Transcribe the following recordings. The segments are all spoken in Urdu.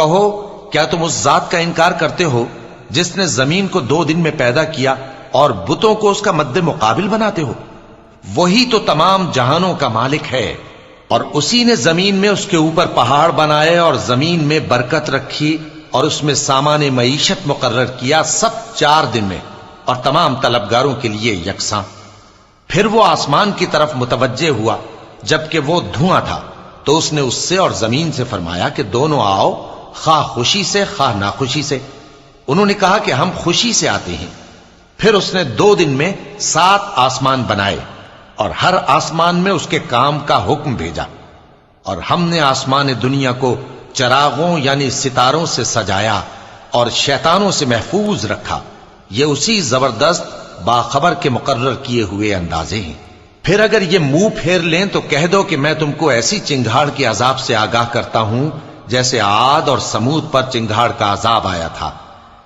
کہو کیا تم اس ذات کا انکار کرتے ہو جس نے زمین کو 2 دن میں پیدا کیا اور بتوں کو اس کا مد مقابل بناتے ہو؟ وہی تو تمام جہانوں کا مالک ہے، اور اسی نے زمین میں اس کے اوپر پہاڑ بنائے اور زمین میں برکت رکھی اور اس میں سامان معیشت مقرر کیا، سب 4 دن میں، اور تمام طلبگاروں کے لیے یکساں۔ پھر وہ آسمان کی طرف متوجہ ہوا جبکہ وہ دھواں تھا، تو اس نے اس سے اور زمین سے فرمایا کہ دونوں آؤ، خواہ خوشی سے خواہ ناخوشی سے۔ انہوں نے کہا کہ ہم خوشی سے آتے ہیں۔ پھر اس نے 2 دن میں 7 آسمان بنائے اور ہر آسمان میں اس کے کام کا حکم بھیجا، اور ہم نے آسمان دنیا کو چراغوں یعنی ستاروں سے سجایا اور شیطانوں سے محفوظ رکھا۔ یہ اسی زبردست باخبر کے مقرر کیے ہوئے اندازے ہیں۔ پھر اگر یہ منہ پھیر لیں تو کہہ دو کہ میں تم کو ایسی چنگھاڑ کے عذاب سے آگاہ کرتا ہوں جیسے عاد اور سمود پر چنگھاڑ کا عذاب آیا تھا،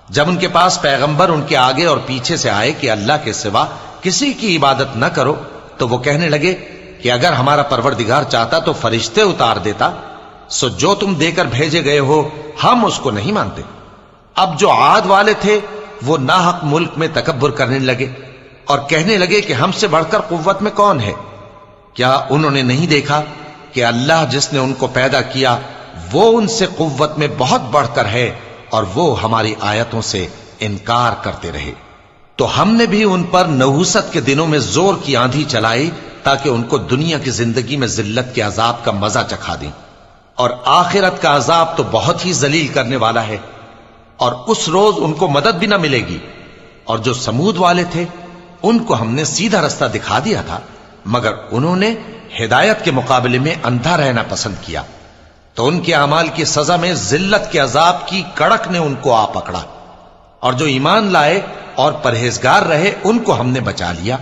جب ان کے پاس پیغمبر ان کے آگے اور پیچھے سے آئے کہ اللہ کے سوا کسی کی عبادت نہ کرو، تو وہ کہنے لگے کہ اگر ہمارا پروردگار چاہتا تو فرشتے اتار دیتا، سو جو تم دے کر بھیجے گئے ہو ہم اس کو نہیں مانتے۔ اب جو عاد والے تھے وہ ناحق ملک میں تکبر کرنے لگے اور کہنے لگے کہ ہم سے بڑھ کر قوت میں کون ہے؟ کیا انہوں نے نہیں دیکھا کہ اللہ جس نے ان کو پیدا کیا وہ ان سے قوت میں بہت بڑھ کر ہے، اور وہ ہماری آیتوں سے انکار کرتے رہے۔ تو ہم نے بھی ان پر نحوست کے دنوں میں زور کی آندھی چلائی تاکہ ان کو دنیا کی زندگی میں ذلت کے عذاب کا مزہ چکھا دیں، اور آخرت کا عذاب تو بہت ہی ذلیل کرنے والا ہے، اور اس روز ان کو مدد بھی نہ ملے گی۔ اور جو سمود والے تھے ان کو ہم نے سیدھا رستہ دکھا دیا تھا، مگر انہوں نے ہدایت کے مقابلے میں اندھا رہنا پسند کیا، تو ان کے اعمال کی سزا میں ذلت کے عذاب کی کڑک نے ان کو آ پکڑا۔ اور جو ایمان لائے اور پرہیزگار رہے ان کو ہم نے بچا لیا۔